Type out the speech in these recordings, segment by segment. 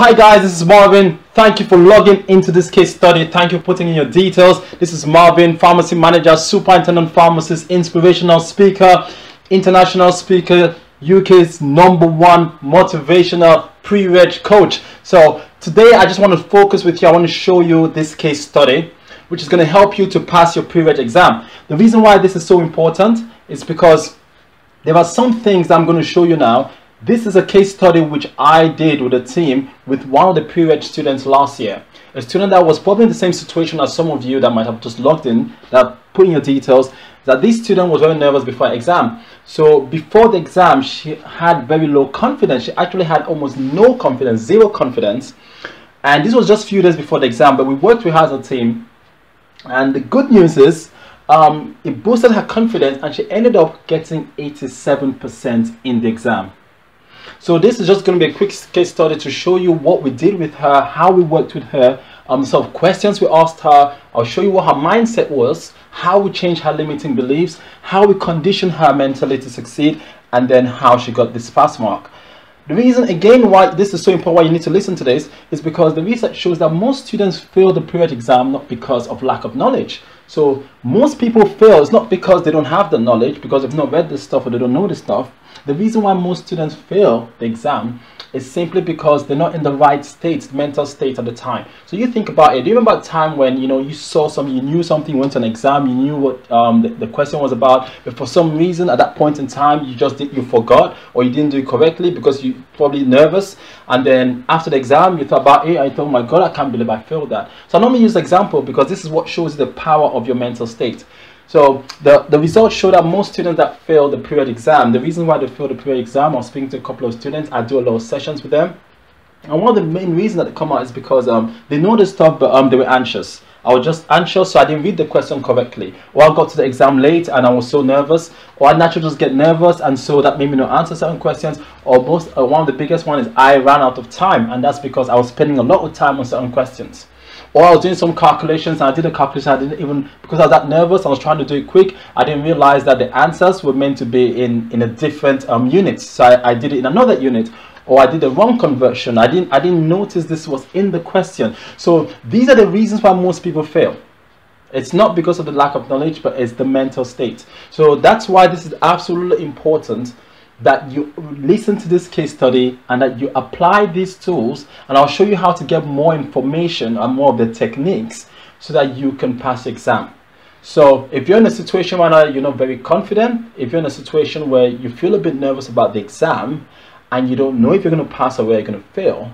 Hi guys, this is Marvin. Thank you for logging into this case study. Thank you for putting in your details. This is Marvin, pharmacy manager, superintendent pharmacist, inspirational speaker, international speaker, UK's #1 motivational pre-reg coach. So today I just want to focus with you. I want to show you this case study, which is going to help you to pass your pre-reg exam. The reason why this is so important is because there are some things that I'm going to show you now. This is a case study which I did with a team with one of the pre-reg students last year. A student that was probably in the same situation as some of you that might have just logged in, that put in your details, that this student was very nervous before exam. So before the exam, she had very low confidence. She actually had almost no confidence, zero confidence. And this was just a few days before the exam, but we worked with her as a team. And the good news is, it boosted her confidence and she ended up getting 87% in the exam. So this is just going to be a quick case study to show you what we did with her, how we worked with her, some questions we asked her. I'll show you what her mindset was, how we changed her limiting beliefs, how we conditioned her mentally to succeed, and then how she got this pass mark. The reason again why this is so important, why you need to listen to this, is because the research shows that most students fail the pre-reg exam not because of lack of knowledge. So most people fail, it's not because they don't have the knowledge, because they've not read this stuff or they don't know this stuff. The reason why most students fail the exam is simply because they're not in the right state, mental state at the time. So you think about it. Do you remember a time when you saw something, you knew something, you went to an exam, you knew what the question was about, but for some reason at that point in time you forgot or you didn't do it correctly because you probably nervous, and then after the exam you thought about it and you thought, oh my God, I can't believe I failed that. So I normally use the example because this is what shows the power of your mental state. So the results show that most students that fail the pre-reg exam, the reason why they fail the pre-reg exam, I was speaking to a couple of students, I do a lot of sessions with them, and one of the main reasons that they come out is because they know the stuff, but they were anxious. I was just anxious, so I didn't read the question correctly, or I got to the exam late and I was so nervous, or I naturally just get nervous and so that made me not answer certain questions, or one of the biggest one is I ran out of time, and that's because I was spending a lot of time on certain questions. Or I was doing some calculations and I did a calculation, I didn't even, because I was that nervous, I was trying to do it quick, I didn't realize that the answers were meant to be in a different unit. So I did it in another unit, or I did the wrong conversion. I didn't notice this was in the question. So these are the reasons why most people fail. It's not because of the lack of knowledge, but it's the mental state. So that's why this is absolutely important that you listen to this case study and that you apply these tools, and I'll show you how to get more information and more of the techniques so that you can pass the exam. So if you're in a situation where you're not very confident, if you're in a situation where you feel a bit nervous about the exam and you don't know if you're going to pass or where you're going to fail,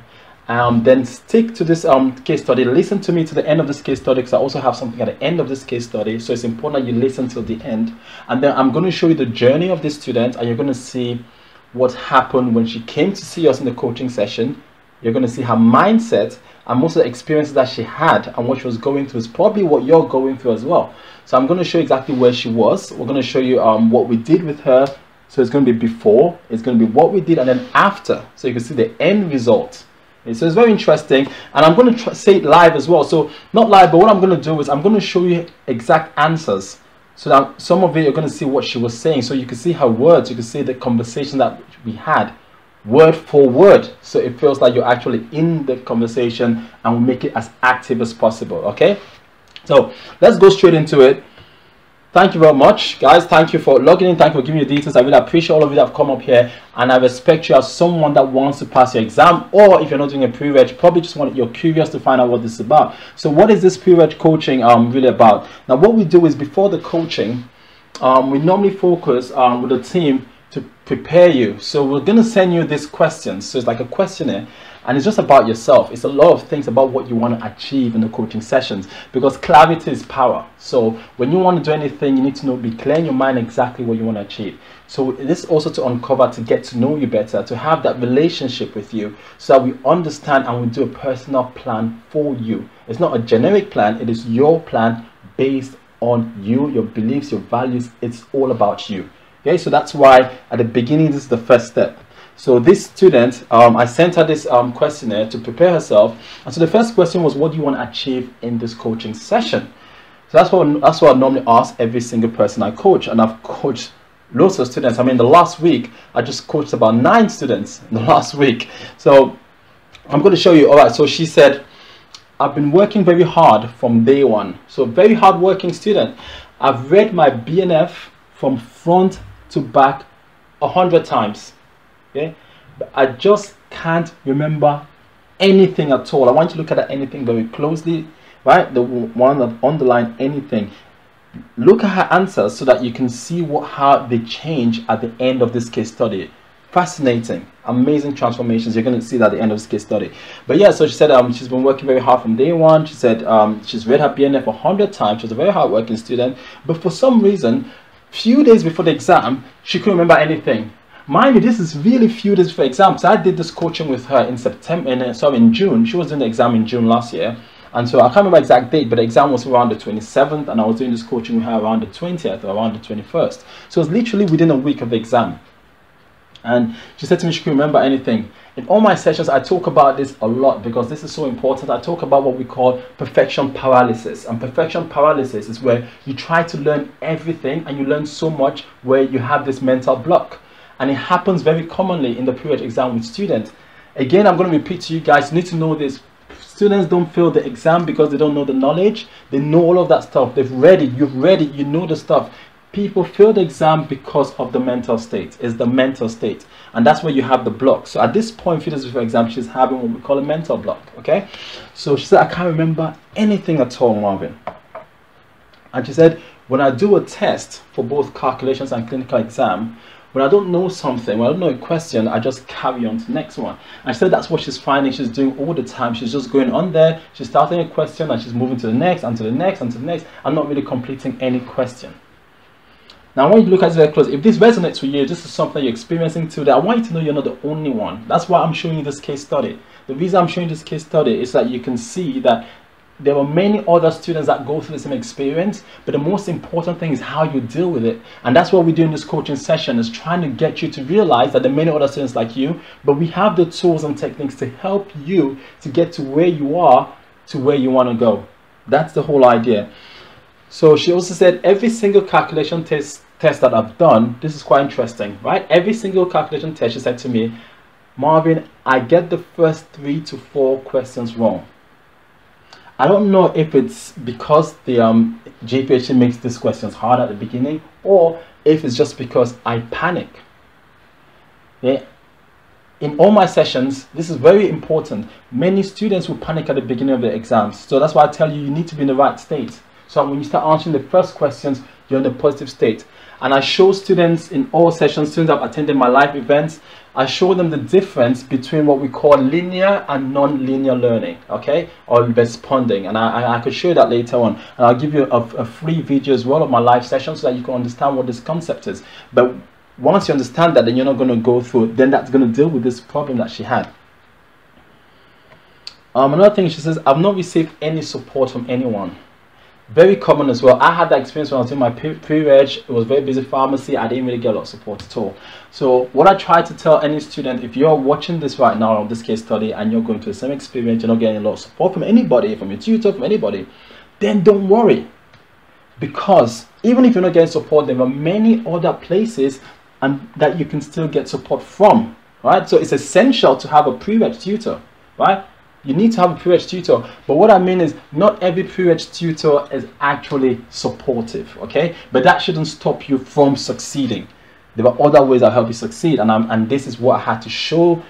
then stick to this case study. Listen to me to the end of this case study, because I also have something at the end of this case study, so it's important that you listen till the end. And then I'm going to show you the journey of this student, and you're going to see what happened when she came to see us in the coaching session. You're going to see her mindset and most of the experiences that she had, and what she was going through is probably what you're going through as well. So I'm going to show you exactly where she was. We're going to show you what we did with her. So it's going to be before, it's going to be what we did, and then after, so you can see the end result. So it's very interesting, and I'm going to say it live as well. So not live, but what I'm going to do is I'm going to show you exact answers, so that some of it you're going to see what she was saying, so you can see her words, you can see the conversation that we had word for word, so it feels like you're actually in the conversation, and we'll make it as active as possible. Okay, so let's go straight into it. Thank you very much, guys. Thank you for logging in. Thank you for giving me the details. I really appreciate all of you that have come up here, and I respect you as someone that wants to pass your exam, or if you're not doing a pre-reg, probably just you're curious to find out what this is about. So what is this pre-reg coaching really about? Now what we do is, before the coaching, we normally focus with the team to prepare you. So we're going to send you these questions. So it's like a questionnaire, and it's just about yourself. It's a lot of things about what you want to achieve in the coaching sessions, because clarity is power. So when you want to do anything, you need to be clear in your mind exactly what you want to achieve. So this is also to uncover, to get to know you better, to have that relationship with you, so that we understand and we do a personal plan for you. It's not a generic plan, it is your plan based on you, your beliefs, your values. It's all about you. Okay, so that's why at the beginning this is the first step. So this student, I sent her this questionnaire to prepare herself, and so the first question was, what do you want to achieve in this coaching session? So that's what I normally ask every single person I coach, and I've coached lots of students. I mean, the last week I just coached about 9 students in the last week. So I'm going to show you. All right, so she said, I've been working very hard from day one. So very hard working student. I've read my BNF from front to back 100 times. Okay, but I just can't remember anything at all. I want you to look at that anything very closely, right? The one that underline anything. Look at her answers so that you can see how they change at the end of this case study. Fascinating, amazing transformations. You're going to see that at the end of this case study. But yeah, so she said she's been working very hard from day one. She said she's read her BNF 100 times. She's a very hard working student, but for some reason, few days before the exam, she couldn't remember anything. Mind you, this is really few days before exam. So I did this coaching with her in in June. She was doing the exam in June last year. And so I can't remember exact date, but the exam was around the 27th, and I was doing this coaching with her around the 20th or around the 21st. So it was literally within a week of the exam. And she said to me she couldn't remember anything. In all my sessions, I talk about this a lot because this is so important. I talk about what we call perfection paralysis. And perfection paralysis is where you try to learn everything and you learn so much where you have this mental block. And it happens very commonly in the pre-reg exam with students. Again, I'm going to repeat to you guys, you need to know this. Students don't fail the exam because they don't know the knowledge. They know all of that stuff. They've read it. You've read it. You know the stuff. People fail the exam because of the mental state. It's the mental state. And that's where you have the block. So at this point, few days before exam, she's having what we call a mental block. Okay? So she said, I can't remember anything at all, Marvin. And she said, when I do a test for both calculations and clinical exam, when I don't know something, when I don't know a question, I just carry on to the next one. And she said that's what she's finding she's doing all the time. She's just going on there, she's starting a question and she's moving to the next and to the next and to the next and not really completing any question. Now I want you to look at this very close. If this resonates with you, this is something you're experiencing today, I want you to know you're not the only one. That's why I'm showing you this case study. The reason I'm showing you this case study is that you can see that there are many other students that go through the same experience, but the most important thing is how you deal with it. And that's what we do in this coaching session, is trying to get you to realize that there are many other students like you, but we have the tools and techniques to help you to get to where you are, to where you want to go. That's the whole idea. So she also said every single calculation test that I've done, this is quite interesting, right? Every single calculation test, she said to me, Marvin, I get the first 3 to 4 questions wrong. I don't know if it's because the JPHC makes these questions hard at the beginning, or if it's just because I panic. Yeah. In all my sessions, this is very important. Many students will panic at the beginning of the exams. So that's why I tell you, you need to be in the right state. So when you start answering the first questions, you're in the positive state. And I show students in all sessions, students that have attended my live events, I show them the difference between what we call linear and non-linear learning, okay, or responding. And I could show you that later on. And I'll give you a free video as well of my live session so that you can understand what this concept is. But once you understand that, then you're not going to go through, then that's going to deal with this problem that she had. Another thing, she says, I've not received any support from anyone. Very common as well. I had that experience when I was doing my pre-reg. It was very busy pharmacy. I didn't really get a lot of support at all. So what I try to tell any student, if you're watching this right now on this case study and you're going through the same experience, you're not getting a lot of support from anybody, from your tutor, from anybody, then don't worry. Because even if you're not getting support, there are many other places that you can still get support from, right? So it's essential to have a pre-reg tutor, right? You need to have a pre-reg tutor, but what I mean is not every pre-reg tutor is actually supportive, okay? But that shouldn't stop you from succeeding. There are other ways that help you succeed, and this is what I had to show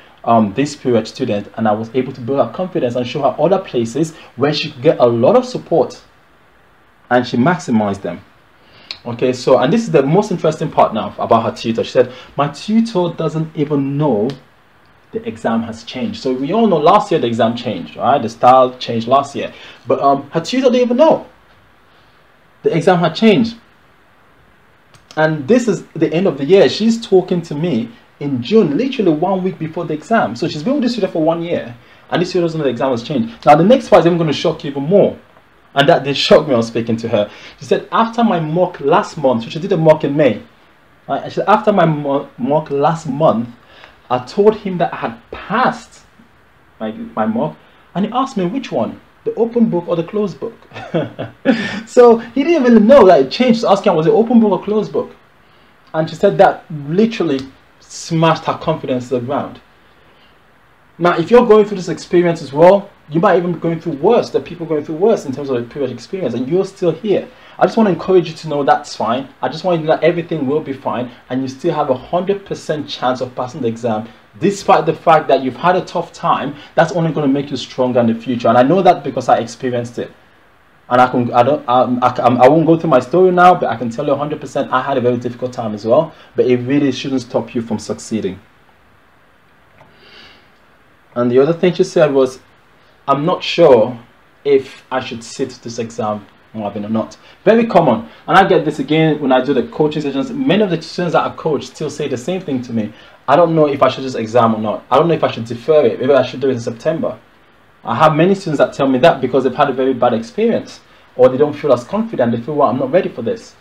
this pre-reg student, and I was able to build her confidence and show her other places where she could get a lot of support, and she maximized them. Okay, so, and this is the most interesting part now about her tutor. She said, my tutor doesn't even know the exam has changed. So we all know last year the exam changed, right? The style changed last year, but her tutor didn't even know the exam had changed. And this is the end of the year. She's talking to me in June, literally 1 week before the exam. So she's been with this tutor for 1 year, and this tutor doesn't know the exam has changed. Now the next part is even going to shock you even more, and that did shock me when I was speaking to her. She said after my mock last month, so she did a mock in May, right? She said after my mock last month, I told him that I had passed my mock, and he asked me which one, the open book or the closed book. So he didn't really know that it changed. So asking, was it open book or closed book? And she said that literally smashed her confidence to the ground. Now, if you're going through this experience as well, you might even be going through worse. There are people going through worse in terms of the period experience, and you're still here. I just want to encourage you to know that's fine. I just want you to know that everything will be fine, and you still have 100% chance of passing the exam, despite the fact that you've had a tough time. That's only going to make you stronger in the future, and I know that because I experienced it. And I won't go through my story now, but I can tell you 100% I had a very difficult time as well. But it really shouldn't stop you from succeeding. And the other thing she said was, I'm not sure if I should sit this exam, Marvin, or not. Very common. And I get this again when I do the coaching sessions. Many of the students that I coach still say the same thing to me. I don't know if I should do this exam or not. I don't know if I should defer it. Maybe I should do it in September. I have many students that tell me that because they've had a very bad experience, or they don't feel as confident. They feel, well, I'm not ready for this.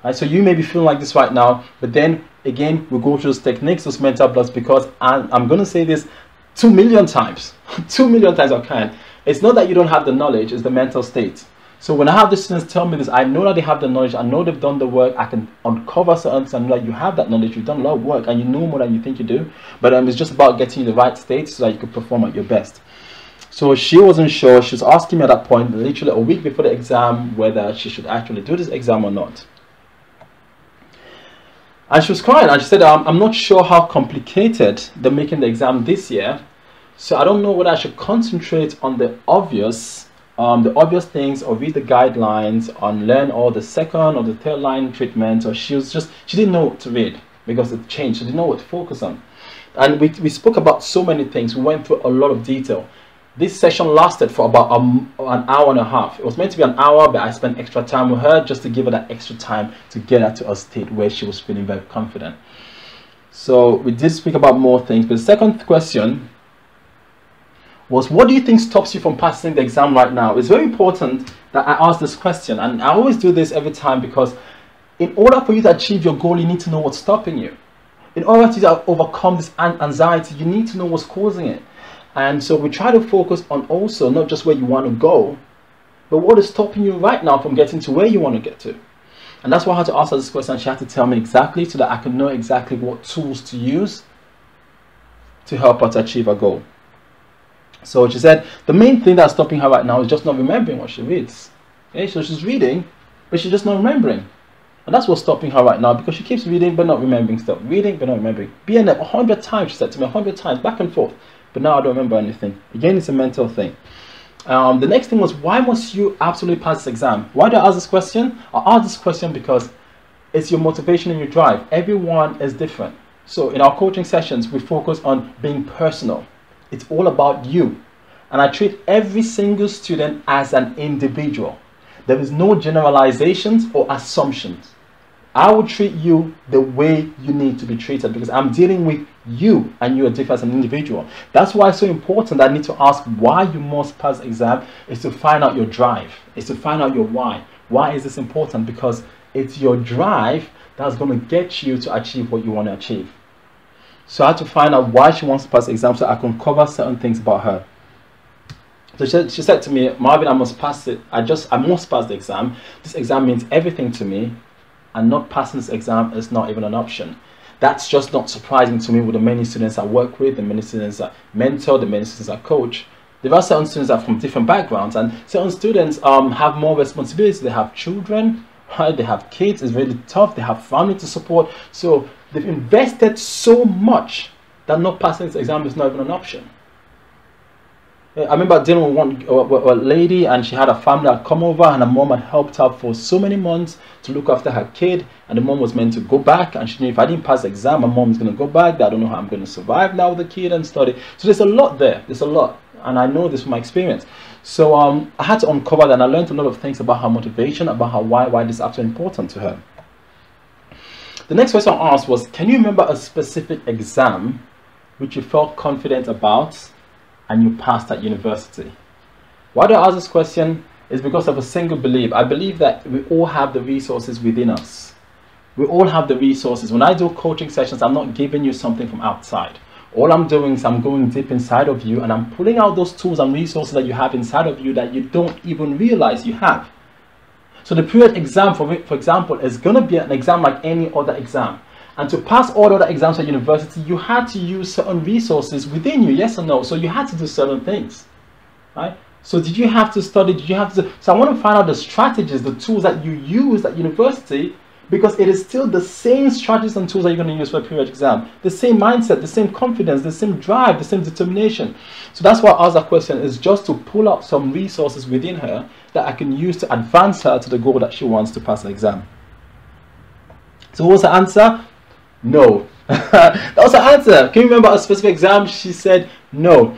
Right? So you may be feeling like this right now, but then again, we go through those techniques, those mental blocks, because I'm going to say this 2 million times. 2 million times I can. It's not that you don't have the knowledge, it's the mental state. So when I have the students tell me this, I know that they have the knowledge, I know they've done the work, I can uncover certain things, I know that you have that knowledge, you've done a lot of work, and you know more than you think you do. But it's just about getting you the right state so that you can perform at your best. So she wasn't sure. She was asking me at that point, literally a week before the exam, whether she should actually do this exam or not. And she was crying, and she said, I'm not sure how complicated they're making the exam this year. So I don't know whether I should concentrate on the obvious things, or read the guidelines, on learn all the second or the third line treatment, or she didn't know what to read because it changed. She didn't know what to focus on. And we spoke about so many things. We went through a lot of detail. This session lasted for about an hour and a half. It was meant to be an hour, but I spent extra time with her just to give her that extra time to get her to a state where she was feeling very confident. So we did speak about more things, but the second question was, what do you think stops you from passing the exam right now? It's very important that I ask this question, and I always do this every time, because in order for you to achieve your goal, you need to know what's stopping you. In order to overcome this anxiety, you need to know what's causing it. And so we try to focus on also not just where you want to go, but what is stopping you right now from getting to where you want to get to. And that's why I had to ask her this question. She had to tell me exactly, so that I can know exactly what tools to use to help her to achieve her goal. So she said the main thing that's stopping her right now is just not remembering what she reads. Okay? So she's reading, but she's just not remembering. And that's what's stopping her right now, because she keeps reading but not remembering stuff. Reading but not remembering. Being there 100 times, she said to me, 100 times, back and forth. But now I don't remember anything. Again, it's a mental thing. The next thing was, why must you absolutely pass this exam? Why do I ask this question? I ask this question because it's your motivation and your drive. Everyone is different. So in our coaching sessions, we focus on being personal. It's all about you. And I treat every single student as an individual. There is no generalizations or assumptions. I will treat you the way you need to be treated, because I'm dealing with you and you are different as an individual. That's why it's so important that I need to ask why you must pass the exam, is to find out your drive, is to find out your why. Why is this important? Because it's your drive that's going to get you to achieve what you want to achieve. So I had to find out why she wants to pass the exam so I can cover certain things about her. So she said to me, Marvin, I must pass it. I must pass the exam. This exam means everything to me, and not passing this exam is not even an option. That's just not surprising to me with the many students I work with, the many students I mentor, the many students I coach. There are certain students that are from different backgrounds, and certain students have more responsibilities. They have children, right? They have kids. It's really tough. They have family to support. So they've invested so much that not passing this exam is not even an option. I remember dealing with a lady, and she had a family that come over, and her mom had helped her for so many months to look after her kid, and the mom was meant to go back, and she knew if I didn't pass the exam, my mom's going to go back. I don't know how I'm going to survive now with the kid and study. So there's a lot there. There's a lot, and I know this from my experience. So I had to uncover that, and I learned a lot of things about her motivation, about her why this is absolutely important to her. The next question I asked was, can you remember a specific exam which you felt confident about and you passed at university? Why do I ask this question? Is because of a single belief. I believe that we all have the resources within us. We all have the resources. When I do coaching sessions, I'm not giving you something from outside. All I'm doing is I'm going deep inside of you, and I'm pulling out those tools and resources that you have inside of you that you don't even realize you have. So the period exam, for example, is going to be an exam like any other exam. And to pass all other exams at university, you had to use certain resources within you, yes or no? So you had to do certain things, right? So did you have to study? Did you have to? So I want to find out the strategies, the tools that you used at university, because it is still the same strategies and tools that you're going to use for a pre-reg exam. The same mindset, the same confidence, the same drive, the same determination. So that's why I asked that question, is just to pull out some resources within her that I can use to advance her to the goal that she wants to pass the exam. So what was the answer? No. That was the answer. Can you remember a specific exam? She said no.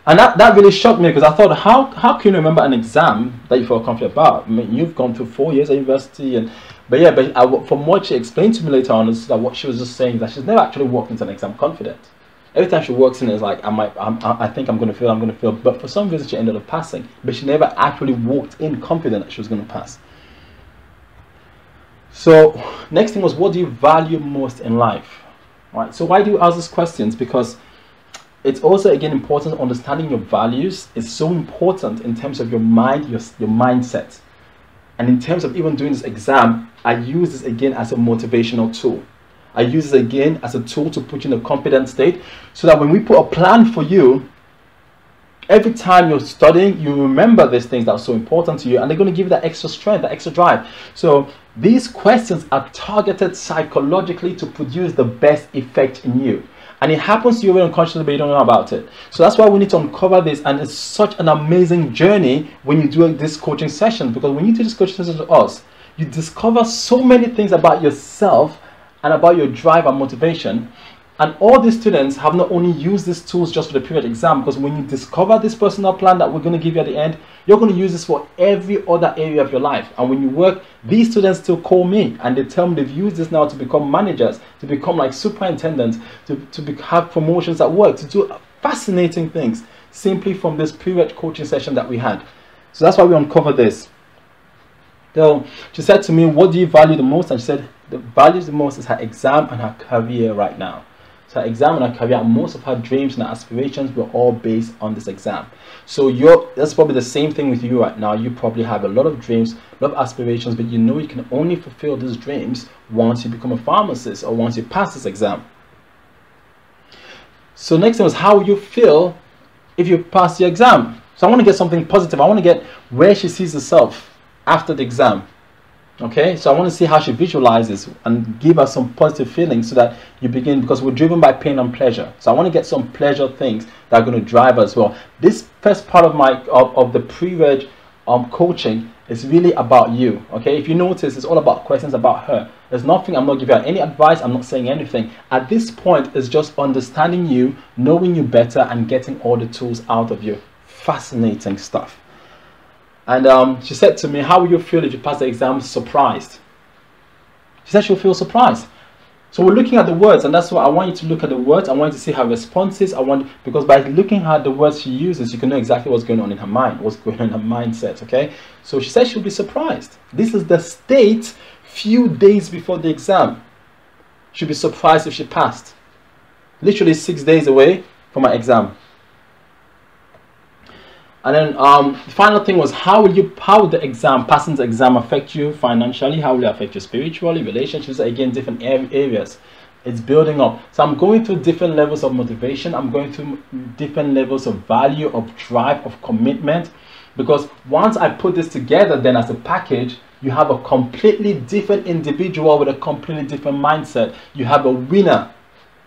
And that really shocked me, because I thought, how can you remember an exam that you felt confident about? I mean, you've gone through 4 years at university, but from what she explained to me later on, is that what she was just saying, that she's never actually walked into an exam confident. Every time she walks in, it's like, I think I'm going to fail. But for some reason, she ended up passing. But she never actually walked in confident that she was going to pass. So next thing was, what do you value most in life? Right. So why do you ask these questions? Because it's also, again, important. Understanding your values is so important in terms of your mind, your mindset. And in terms of even doing this exam, I use this again as a motivational tool. I use this again as a tool to put you in a confident state, so that when we put a plan for you, every time you're studying, you remember these things that are so important to you, and they're going to give you that extra strength, that extra drive. So these questions are targeted psychologically to produce the best effect in you. And it happens to you unconsciously, but you don't know about it. So that's why we need to uncover this. And it's such an amazing journey when you do this coaching session, because when you do this coaching session with us, you discover so many things about yourself and about your drive and motivation. And all these students have not only used these tools just for the pre-reg exam, because when you discover this personal plan that we're going to give you at the end, you're going to use this for every other area of your life. And when you work, these students still call me and they tell me they've used this now to become managers, to become like superintendents, to have promotions at work, to do fascinating things simply from this pre-reg coaching session that we had. So that's why we uncover this. So she said to me, what do you value the most? And she said the values the most is her exam and her career right now. So her exam and her career, and most of her dreams and her aspirations were all based on this exam. So that's probably the same thing with you right now. You probably have a lot of dreams, a lot of aspirations, but you know you can only fulfill these dreams once you become a pharmacist or once you pass this exam. So next thing was, how will you feel if you pass the exam? So I want to get something positive. I want to get where she sees herself after the exam. Okay, so I want to see how she visualizes and give us some positive feelings, so that you begin, because we're driven by pain and pleasure. So I want to get some pleasure things that are going to drive us well. This first part of the pre-reg coaching is really about you. Okay, if you notice, it's all about questions about her. There's nothing, I'm not giving her any advice, I'm not saying anything. At this point, it's just understanding you, knowing you better, and getting all the tools out of you. Fascinating stuff. And she said to me, how will you feel if you pass the exam? Surprised. She said she'll feel surprised. So we're looking at the words, and that's why I want you to look at the words. I want you to see her responses. Because by looking at the words she uses, you can know exactly what's going on in her mind, what's going on in her mindset. Okay, so she said she'll be surprised. This is the state few days before the exam. She'll be surprised if she passed. Literally 6 days away from my exam. And then the final thing was, how will passing the exam affect you financially? How will it affect you spiritually, relationships? Again, different areas. It's building up. So I'm going through different levels of motivation. I'm going through different levels of value, of drive, of commitment. Because once I put this together, then as a package, you have a completely different individual with a completely different mindset. You have a winner.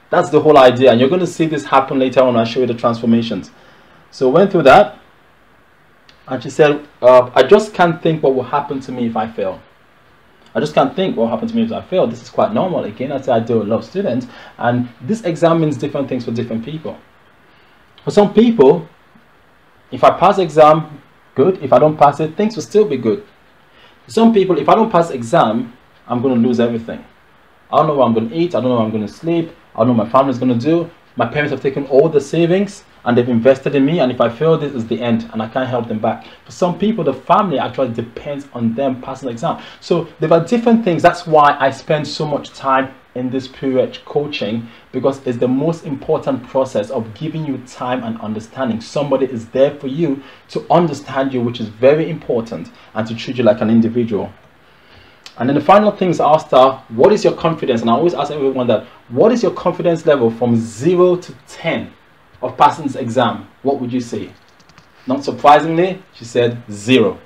That's the whole idea. And you're going to see this happen later on when I show you the transformations. So I went through that. And she said, I just can't think what will happen to me if I fail. I just can't think what will happen to me if I fail. This is quite normal. Again, I say I do a lot of students. And this exam means different things for different people. For some people, if I pass the exam, good. If I don't pass it, things will still be good. For some people, if I don't pass the exam, I'm going to lose everything. I don't know what I'm going to eat. I don't know what I'm going to sleep. I don't know what my family is going to do. My parents have taken all the savings and they've invested in me, and if I fail, this is the end and I can't help them back. For some people, the family actually depends on them passing the exam. So there are different things. That's why I spend so much time in this pre-reg coaching, because it's the most important process of giving you time and understanding. Somebody is there for you to understand you, which is very important, and to treat you like an individual. And then the final thing is I asked her, what is your confidence? And I always ask everyone that, what is your confidence level from 0 to 10 of passing this exam? What would you say? Not surprisingly, she said 0.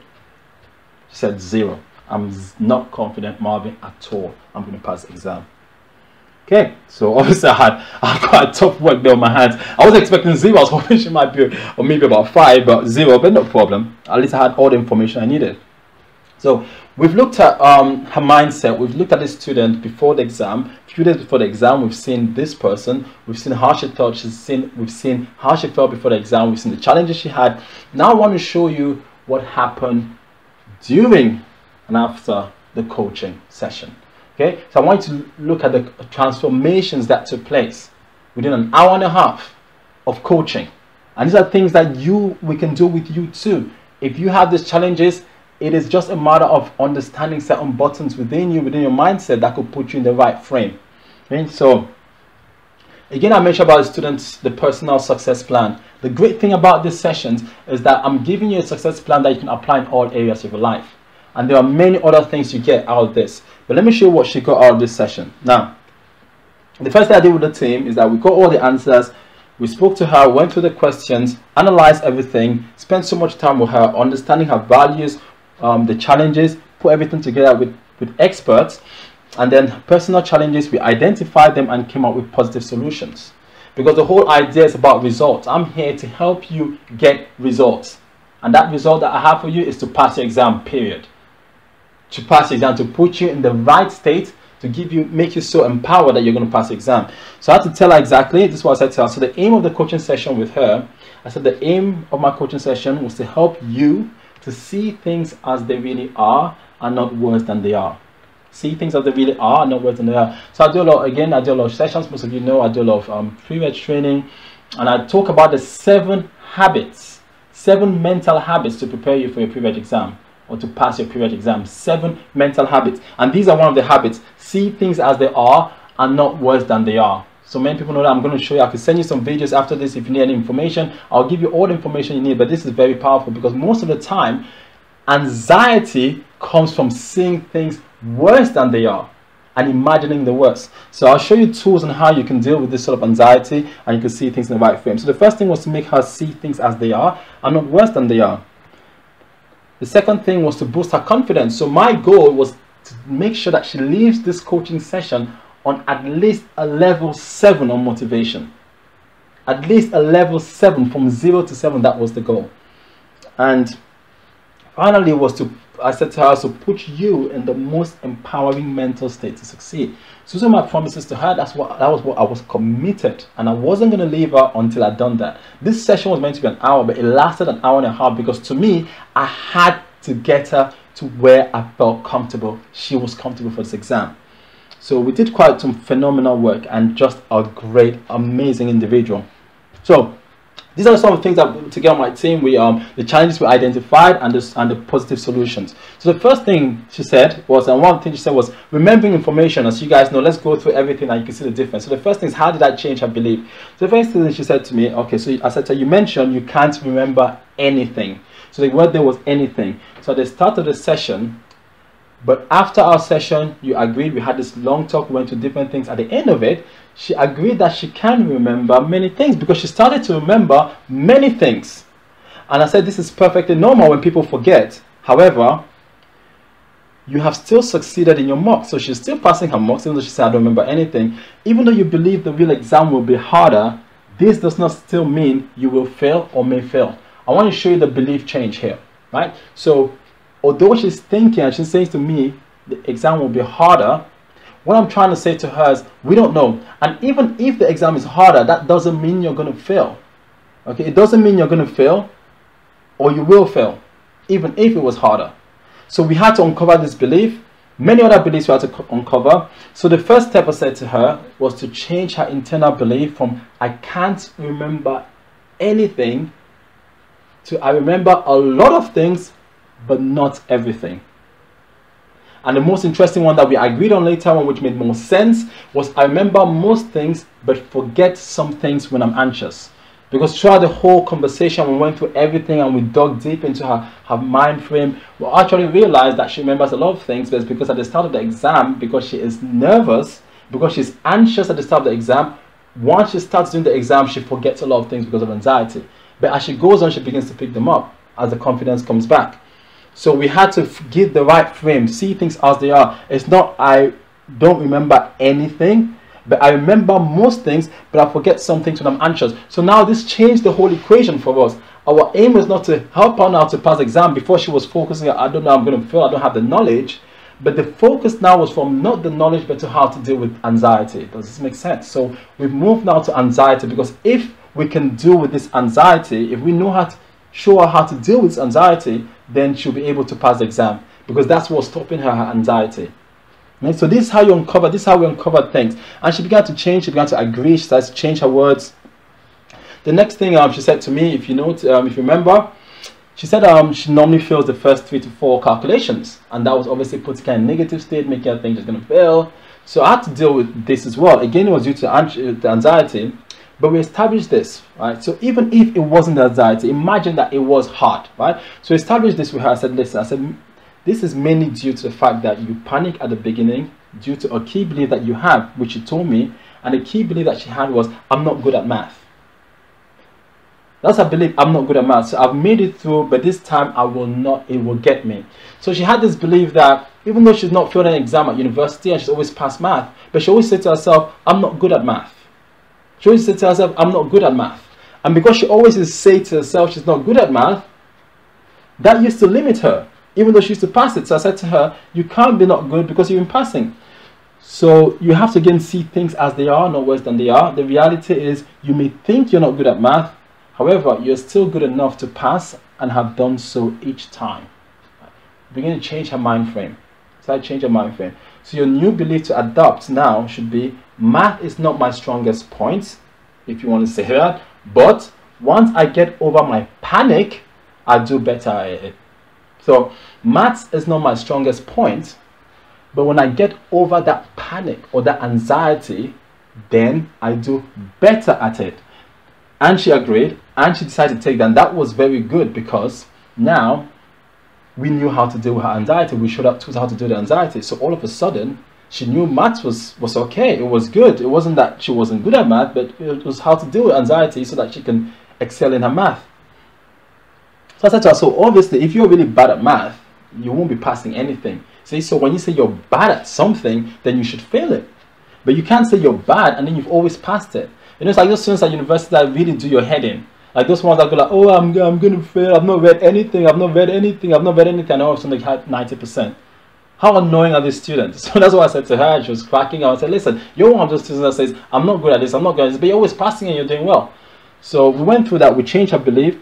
She said 0. I'm not confident, Marvin, at all. I'm going to pass the exam. Okay, so obviously I had quite a tough work there on my hands. I was expecting 0. I was hoping she might be, or maybe about 5, but 0, but no problem. At least I had all the information I needed. So we've looked at her mindset. We've looked at the student before the exam. A few days before the exam, we've seen this person. We've seen how she thought. We've seen how she felt before the exam. We've seen the challenges she had. Now I want to show you what happened during and after the coaching session. Okay, so I want you to look at the transformations that took place within an hour and a half of coaching. And these are things that we can do with you too. If you have these challenges, it is just a matter of understanding certain buttons within you, within your mindset, that could put you in the right frame. Okay? So again, I mentioned about the students, the personal success plan. The great thing about these sessions is that I'm giving you a success plan that you can apply in all areas of your life. And there are many other things you get out of this. But let me show you what she got out of this session. Now, the first thing I did with the team is that we got all the answers. We spoke to her, went through the questions, analyzed everything, spent so much time with her, understanding her values, the challenges, put everything together with experts, and then personal challenges, we identified them and came up with positive solutions. Because the whole idea is about results. I'm here to help you get results. And that result that I have for you is to pass your exam, period. To pass the exam, to put you in the right state, to make you so empowered that you're going to pass the exam. So I had to tell her exactly, this is what I said to her. So the aim of the coaching session with her, I said the aim of my coaching session was to help you to see things as they really are and not worse than they are. See things as they really are and not worse than they are. So I do a lot of sessions. Most of you know I do a lot of pre-reg training, and I talk about the 7 mental habits to prepare you for your pre-reg exam or to pass your pre-reg exam. 7 mental habits, and these are one of the habits. See things as they are and not worse than they are. So many people know that. I'm going to show you. I can send you some videos after this if you need any information. I'll give you all the information you need, but this is very powerful because most of the time anxiety comes from seeing things worse than they are and imagining the worst. So I'll show you tools on how you can deal with this sort of anxiety and you can see things in the right frame. So the first thing was to make her see things as they are and not worse than they are. The second thing was to boost her confidence. So my goal was to make sure that she leaves this coaching session on at least a level 7 on motivation. At least a level 7, from 0 to 7, that was the goal. And finally I said to her, so put you in the most empowering mental state to succeed. So those are my promises to her. That was what I was committed, and I wasn't going to leave her until I'd done that. This session was meant to be an hour, but it lasted an hour and a half because to me, I had to get her to where I felt comfortable. She was comfortable for this exam. So we did quite some phenomenal work, and just a great, amazing individual. So these are some of the things that together on my team, the challenges we identified and the positive solutions. So the first thing she said was, and one thing she said was remembering information. As you guys know, let's go through everything and you can see the difference. So the first thing is, how did that change her belief? So the first thing she said to me, okay, so I said to her, you mentioned you can't remember anything. So the word there was anything. So at the start of the session, but after our session, you agreed, we had this long talk, we went to different things. At the end of it, she agreed that she can remember many things because she started to remember many things. And I said, this is perfectly normal when people forget. However, you have still succeeded in your mock. So she's still passing her mocks, even though she said, I don't remember anything. Even though you believe the real exam will be harder, this does not still mean you will fail or may fail. I want to show you the belief change here, right? So although she's thinking and she's saying to me, the exam will be harder, what I'm trying to say to her is, we don't know. And even if the exam is harder, that doesn't mean you're going to fail. Okay, it doesn't mean you're going to fail or you will fail, even if it was harder. So we had to uncover this belief. Many other beliefs we had to uncover. So the first step I said to her was to change her internal belief from I can't remember anything to I remember a lot of things, but not everything. And the most interesting one that we agreed on later on, which made more sense, was I remember most things but forget some things when I'm anxious. Because throughout the whole conversation, we went through everything and we dug deep into her mind frame. We actually realized that she remembers a lot of things, but it's because at the start of the exam, because she is nervous, because she's anxious at the start of the exam, once she starts doing the exam, she forgets a lot of things because of anxiety. But as she goes on, she begins to pick them up as the confidence comes back. So we had to give the right frame, see things as they are. It's not I don't remember anything, but I remember most things, but I forget some things when I'm anxious. So now this changed the whole equation for us. Our aim was not to help her now to pass the exam. Before she was focusing on, I don't know, I'm going to fail, I don't have the knowledge. But the focus now was from not the knowledge, but to how to deal with anxiety. Does this make sense? So we've moved now to anxiety, because if we can deal with this anxiety, if we know how to show her how to deal with anxiety, then she'll be able to pass the exam, because that's what's stopping her anxiety. Right? So this is how you uncover, this is how we uncover things. And she began to change, she began to agree, she started to change her words. The next thing she said to me, if you note, if you remember, she said she normally fails the first 3 to 4 calculations, and that was obviously putting her in a negative state, making her think she's going to fail. So I had to deal with this as well. Again, it was due to the anxiety, but we established this, right? So even if it wasn't anxiety, imagine that it was hard, right? So we established this with her. I said, listen, I said, this is mainly due to the fact that you panic at the beginning due to a key belief that you have, which she told me, and the key belief that she had was, I'm not good at math. That's a belief, I'm not good at math. So I've made it through, but this time I will not, it will get me. So she had this belief that even though she's not failed an exam at university and she's always passed math, but she always said to herself, I'm not good at math. She always said to herself, I'm not good at math. And because she always is saying to herself she's not good at math, that used to limit her, even though she used to pass it. So I said to her, you can't be not good because you've been passing. So you have to again see things as they are, not worse than they are. The reality is you may think you're not good at math, however, you're still good enough to pass and have done so each time. Begin to change her mind frame. Start change her mind frame. So your new belief to adopt now should be, math is not my strongest point, if you want to say that, but once I get over my panic, I'll do better at it. So maths is not my strongest point, but when I get over that panic or that anxiety, then I do better at it. And she agreed, and she decided to take that. And that was very good, because now we knew how to deal with her anxiety. We showed her how to do the anxiety. So all of a sudden, she knew maths was okay. It was good. It wasn't that she wasn't good at math, but it was how to deal with anxiety so that she can excel in her math. So I said to her, so obviously, if you're really bad at math, you won't be passing anything. See, so when you say you're bad at something, then you should fail it. But you can't say you're bad and then you've always passed it. You know, it's like those students at university that really do your head in. Like those ones that go like, oh, I'm going to fail. I've not read anything. I've not read anything. I've not read anything. And all of a sudden they had 90%. How annoying are these students? So that's what I said to her. She was cracking out. I said, listen, you're one of those students that says, I'm not good at this. I'm not good at this. But you're always passing and you're doing well. So we went through that. We changed her belief.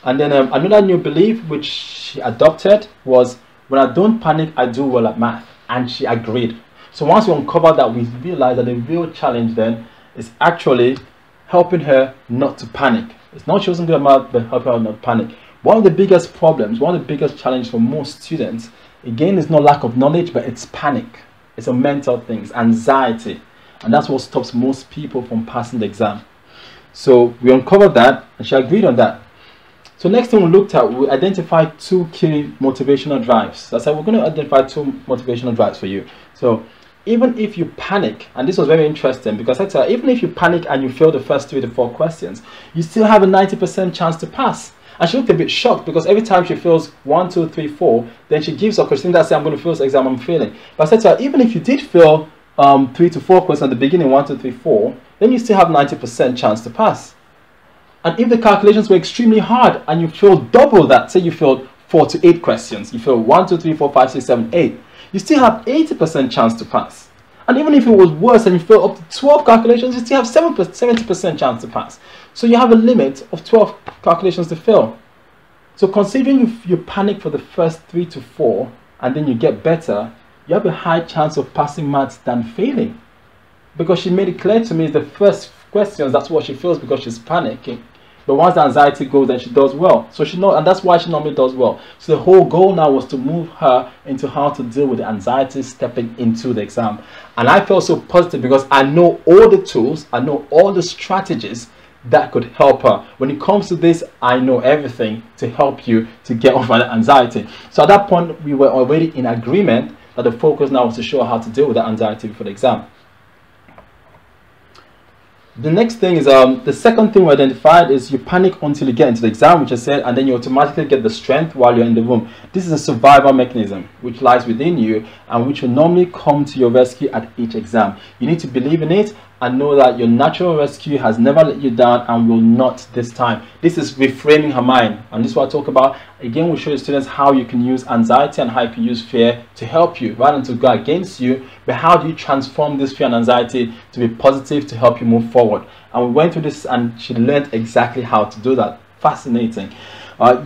And then another new belief which she adopted was, when I don't panic, I do well at math. And she agreed. So once we uncovered that, we realized that the real challenge then is actually helping her not to panic. It's not she wasn't good at math, but helping her not to panic. One of the biggest problems, one of the biggest challenges for most students, again, is not lack of knowledge, but it's panic. It's a mental thing, it's anxiety. And that's what stops most people from passing the exam. So we uncovered that, and she agreed on that. So next thing we looked at, we identified 2 key motivational drives. So I said, we're going to identify 2 motivational drives for you. So even if you panic, and this was very interesting, because I said to her, even if you panic and you fail the first 3 to 4 questions, you still have a 90% chance to pass. And she looked a bit shocked, because every time she fails 1, 2, 3, 4, then she gives up, because she thinks that's, I'm going to fail this exam, I'm failing. But I said to her, even if you did fail 3 to 4 questions at the beginning, 1, 2, 3, 4, then you still have 90% chance to pass. And if the calculations were extremely hard and you failed double that, say you failed 4 to 8 questions, you failed 1, 2, 3, 4, 5, 6, 7, 8, you still have 80% chance to pass. And even if it was worse and you failed up to 12 calculations, you still have 70% chance to pass. So you have a limit of 12 calculations to fail. So considering you panic for the first 3 to 4 and then you get better, you have a high chance of passing maths than failing. Because she made it clear to me the first questions, that's what she feels, because she's panicking. But once the anxiety goes, then she does well. So she knows, and that's why she normally does well. So the whole goal now was to move her into how to deal with the anxiety stepping into the exam. And I felt so positive because I know all the tools, I know all the strategies that could help her. When it comes to this, I know everything to help you to get over that anxiety. So at that point, we were already in agreement that the focus now was to show her how to deal with that anxiety before the exam. The next thing is, the second thing we identified is you panic until you get into the exam, which I said, and then you automatically get the strength while you're in the room. This is a survival mechanism which lies within you and which will normally come to your rescue at each exam. You need to believe in it and know that your natural rescue has never let you down and will not this time. This is reframing her mind, and this is what I talk about. Again, we show the students how you can use anxiety and how you can use fear to help you rather than to go against you, but how do you transform this fear and anxiety to be positive to help you move forward. And we went through this and she learned exactly how to do that. Fascinating.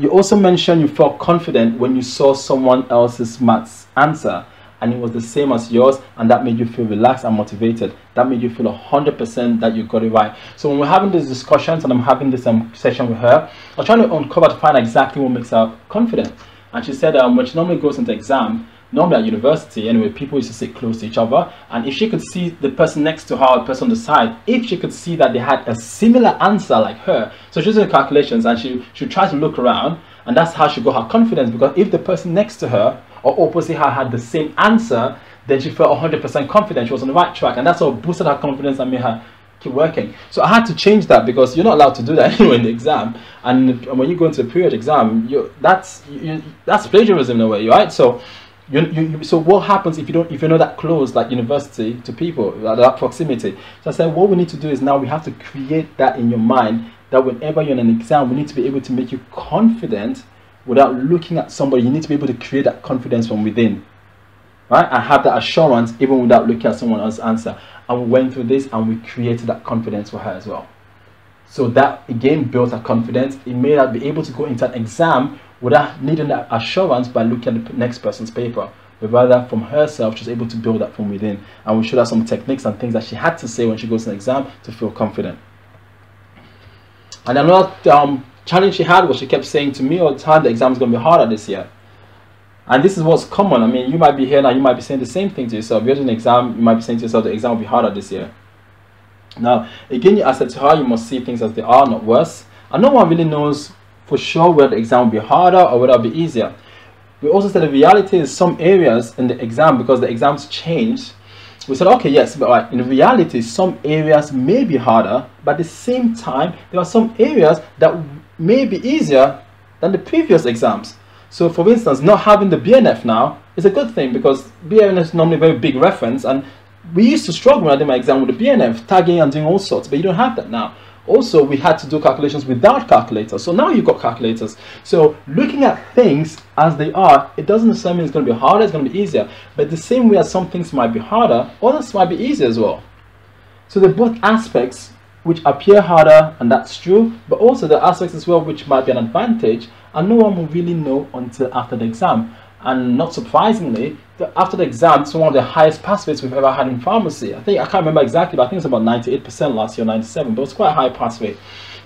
You also mentioned you felt confident when you saw someone else's maths answer and it was the same as yours, and that made you feel relaxed and motivated. That made you feel 100% that you got it right. So when we're having these discussions and I'm having this session with her, I'm trying to uncover to find exactly what makes her confident. And she said when she normally goes into exam, normally at university anyway, people used to sit close to each other, and if she could see the person next to her or the person on the side, if she could see that they had a similar answer like her, so she's doing calculations and she tries to look around, and that's how she got her confidence, because if the person next to her or opposite her had the same answer, then she felt 100% confident she was on the right track, and that's what boosted her confidence and made her keep working. So I had to change that, because you're not allowed to do that anyway in the exam, and when you go into the period exam, that's plagiarism in a way, right? So so what happens if you're not that close, like university, to people, that proximity? So I said what we need to do is now we have to create that in your mind, that whenever you're in an exam, we need to be able to make you confident without looking at somebody. You need to be able to create that confidence from within, right? And have that assurance even without looking at someone else's answer. And we went through this and we created that confidence for her as well. So that again built her confidence. It made her be able to go into an exam without needing that assurance by looking at the next person's paper, but rather from herself, she's able to build that from within. And we showed her some techniques and things that she had to say when she goes to an exam to feel confident. And another challenge she had was she kept saying to me all the time, the exam is going to be harder this year. And this is what's common. I mean, you might be here now, you might be saying the same thing to yourself. You're doing an exam, you might be saying to yourself, the exam will be harder this year. Now, again, I said to her, you must see things as they are, not worse. And no one really knows for sure whether the exam will be harder or whether it will be easier. We also said the reality is some areas in the exam, because the exams changed, we said, okay, yes, but in reality, some areas may be harder, but at the same time, there are some areas that may be easier than the previous exams. So for instance, not having the BNF now is a good thing, because BNF is normally a very big reference, and we used to struggle when I did my exam with the BNF, tagging and doing all sorts, but you don't have that now. Also, we had to do calculations without calculators, so now you've got calculators. So looking at things as they are, it doesn't necessarily mean it's going to be harder, it's going to be easier. But the same way as some things might be harder, others might be easier as well. So they're both aspects which appear harder, and that's true, but also the aspects as well which might be an advantage, and no one will really know until after the exam. And not surprisingly, after the exam, it's one of the highest pass rates we've ever had in pharmacy. I can't remember exactly, but I think it's about 98% last year, 97%, but it's quite a high pass rate.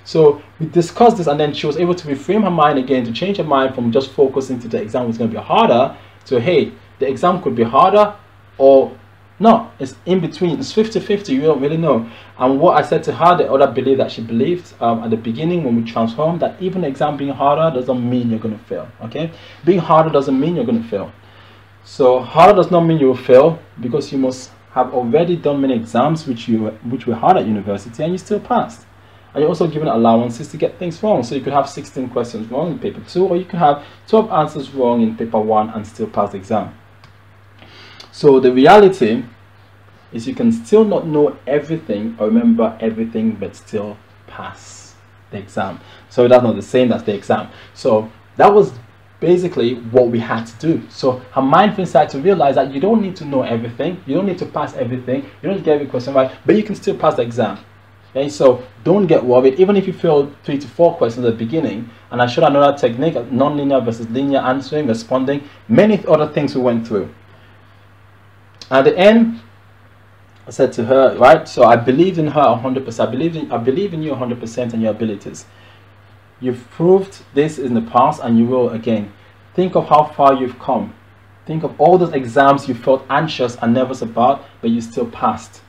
So we discussed this, and then she was able to reframe her mind again, to change her mind from just focusing to the exam was going to be harder, to hey, the exam could be harder, or no, it's in between, it's 50-50, you don't really know. And what I said to her, the other belief that she believed at the beginning when we transformed, that even the exam being harder doesn't mean you're going to fail, okay? Being harder doesn't mean you're going to fail. So harder does not mean you will fail, because you must have already done many exams which were hard at university, and you still passed. And you're also given allowances to get things wrong. So you could have 16 questions wrong in paper 2, or you could have 12 answers wrong in paper 1 and still pass the exam. So the reality is you can still not know everything or remember everything, but still pass the exam. So that's not the same as the exam. So that was basically what we had to do. So her mind inside to realize that you don't need to know everything, you don't need to pass everything, you don't need to get every question right, but you can still pass the exam. Okay, so don't get worried, even if you failed 3 to 4 questions at the beginning. And I showed another technique, non-linear versus linear answering, responding, many other things we went through. At the end, I said to her, right, so I believed in her 100%. I believe in you 100% and your abilities. You've proved this in the past, and you will again. Think of how far you've come. Think of all those exams you felt anxious and nervous about, but you still passed.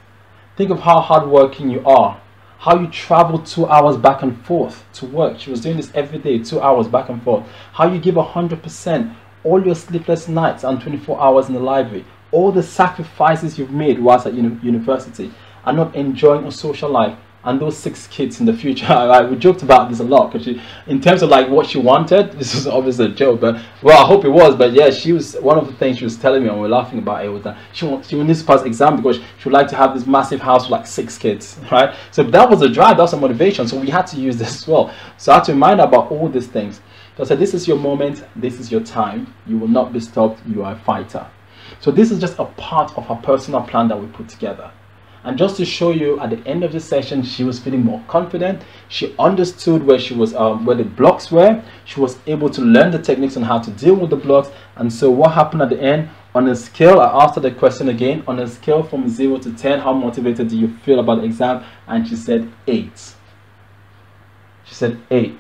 Think of how hardworking you are, how you travel 2 hours back and forth to work. She was doing this every day, 2 hours back and forth. How you give 100%, all your sleepless nights and 24 hours in the library, all the sacrifices you've made whilst at university, and not enjoying a social life, and those 6 kids in the future. We joked about this a lot, because in terms of like what she wanted, this is obviously a joke, but well, I hope it was. But yeah, she was, one of the things she was telling me, and we were laughing about it, was that she needs to pass exam because she would like to have this massive house with like 6 kids, right? So that was a drive, that was a motivation. So we had to use this as well. So I had to remind her about all these things. So I said, this is your moment, this is your time, you will not be stopped, you are a fighter. So this is just a part of her personal plan that we put together. And just to show you, at the end of the session, she was feeling more confident. She understood where she was, where the blocks were. She was able to learn the techniques on how to deal with the blocks. And so what happened at the end, on a scale, I asked her the question again, on a scale from 0 to 10, how motivated do you feel about the exam? And she said 8. She said 8.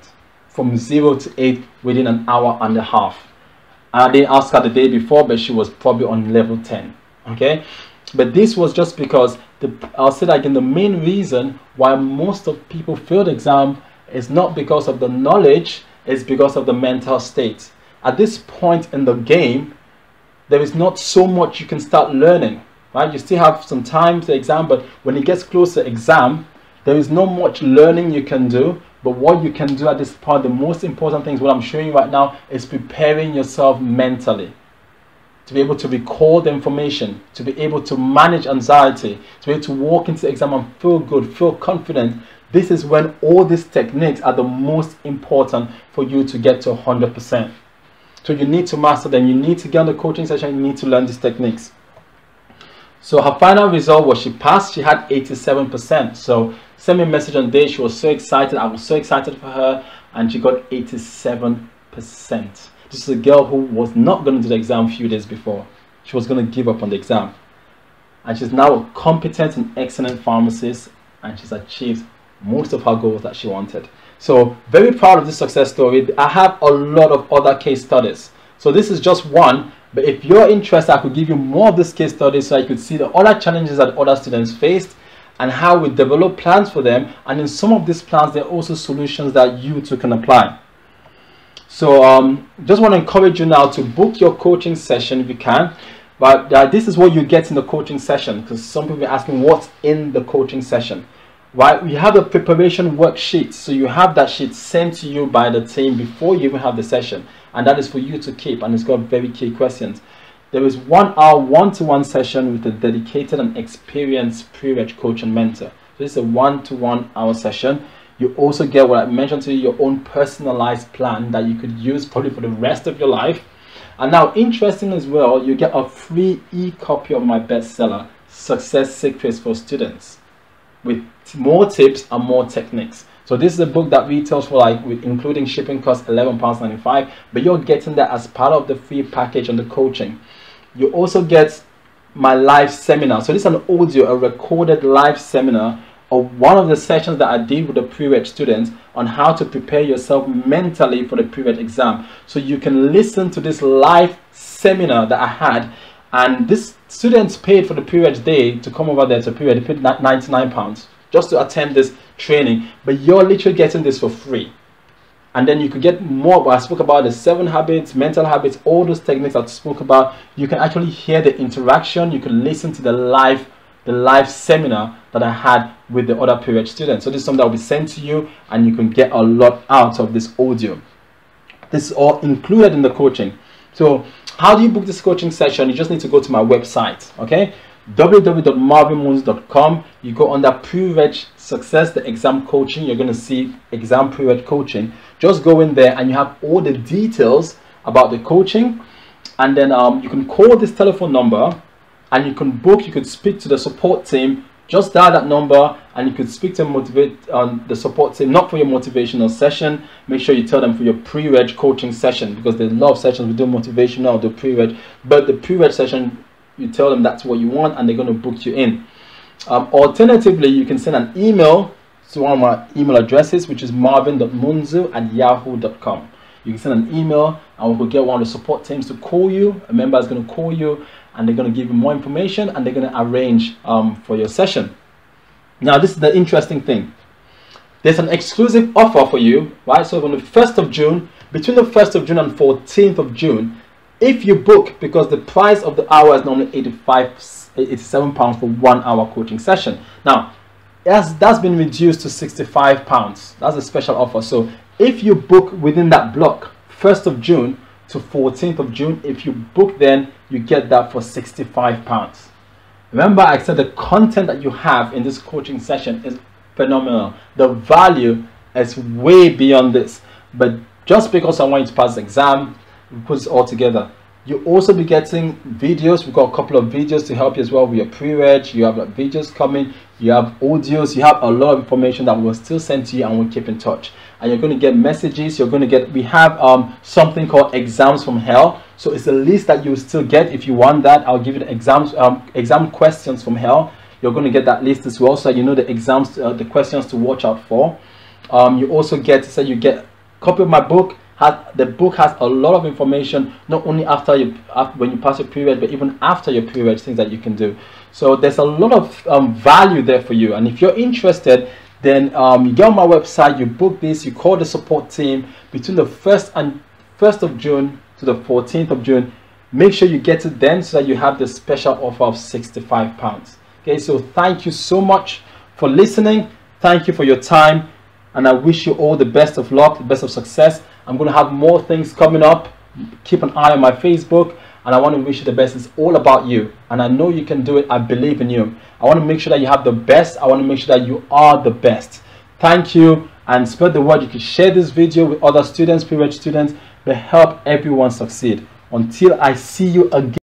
From 0 to 8 within an hour and a half. I didn't ask her the day before, but she was probably on level 10. Okay? But this was just because, I'll say that again, the main reason why most of people fail the exam is not because of the knowledge, it's because of the mental state. At this point in the game, there is not so much you can start learning, right? You still have some time to exam, but when it gets close to exam, there is not much learning you can do. But what you can do at this point, the most important thing is what I'm showing you right now, is preparing yourself mentally. To be able to recall the information, to be able to manage anxiety, to be able to walk into the exam and feel good, feel confident. This is when all these techniques are the most important for you to get to 100%. So you need to master them. You need to get on the coaching session. You need to learn these techniques. So her final result was she passed. She had 87%. So send me a message on the day. She was so excited. I was so excited for her. And she got 87%. This is a girl who was not going to do the exam a few days before. She was going to give up on the exam. And she's now a competent and excellent pharmacist. And she's achieved most of her goals that she wanted. So very proud of this success story. I have a lot of other case studies. So this is just one. But if you're interested, I could give you more of this case studies so you could see the other challenges that other students faced and how we develop plans for them. And in some of these plans, there are also solutions that you too can apply. So just want to encourage you now to book your coaching session if you can. But this is what you get in the coaching session, because some people are asking what's in the coaching session. Right? We have a preparation worksheet. So you have that sheet sent to you by the team before you even have the session. And that is for you to keep. And it's got very key questions. There is 1 hour one-to-one session with a dedicated and experienced pre-reg coach and mentor. So this is a 1-to-1 hour session. You also get what I mentioned to you, your own personalized plan that you could use probably for the rest of your life. And now, interesting as well, you get a free e-copy of my bestseller, Success Secrets for Students, with more tips and more techniques. So this is a book that retails for, like, with including shipping costs, £11.95, but you're getting that as part of the free package on the coaching. You also get my live seminar. So this is an audio, a recorded live seminar of one of the sessions that I did with the pre-reg students on how to prepare yourself mentally for the pre-reg exam. So you can listen to this live seminar that I had, and this students paid for the pre-reg day to come over there to pre-reg. They paid £99 just to attend this training, but you're literally getting this for free. And then you could get more. I spoke about the 7 habits, mental habits, all those techniques I spoke about. You can actually hear the interaction. You can listen to the live seminar that I had with the other pre-reg students. So this is something that will be sent to you, and you can get a lot out of this audio. This is all included in the coaching. So how do you book this coaching session? You just need to go to my website, okay? www.marvinmoons.com. You go under pre-reg success, the exam coaching. You're going to see exam pre-reg coaching. Just go in there and you have all the details about the coaching. And then you can call this telephone number and you can book. You could speak to the support team. Just dial that number and you could speak to the support team, not for your motivational session. Make sure you tell them for your pre-reg coaching session, because there's a lot of sessions we do motivational, do pre-reg, but the pre-reg session, you tell them that's what you want and they're going to book you in. Alternatively, you can send an email to one of my email addresses, which is marvin.munzu@yahoo.com. You can send an email and we will get one of the support teams to call you. A member is going to call you and they're going to give you more information and they're going to arrange for your session. Now, this is the interesting thing. there's an exclusive offer for you, right? So on the 1st of June, between the 1st of June and 14th of June, if you book, because the price of the hour is normally £87 for 1 hour coaching session. Now, that's been reduced to £65. That's a special offer. So if you book within that block, 1st of June to 14th of June, if you book then, you get that for £65. Remember, I said the content that you have in this coaching session is phenomenal. The value is way beyond this. But just because I want you to pass the exam, we put it all together. You'll also be getting videos. We've got a couple of videos to help you as well with your pre-reg. You have videos coming, you have audios, you have a lot of information that we'll still send to you, and we'll keep in touch. And you're going to get messages. You're going to get, we have something called exams from hell. So it's a list that you'll still get. If you want that, I'll give you the exam questions from hell. You're going to get that list as well, so you know the exams, the questions to watch out for. You also get, so you get a copy of my book. The book has a lot of information, not only when you pass your pre-reg, but even after your pre-reg, things that you can do. So there's a lot of value there for you. And if you're interested, then you get on my website, you book this, you call the support team between the 1st of June to the 14th of June. Make sure you get it then, so that you have the special offer of £65. Okay, so thank you so much for listening. Thank you for your time, and I wish you all the best of luck, the best of success. I'm going to have more things coming up. Keep an eye on my Facebook, and I want to wish you the best. It's all about you, and I know you can do it. I believe in you. I want to make sure that you have the best. I want to make sure that you are the best. Thank you, and spread the word. You can share this video with other students, pre-reg students, to help everyone succeed. Until I see you again.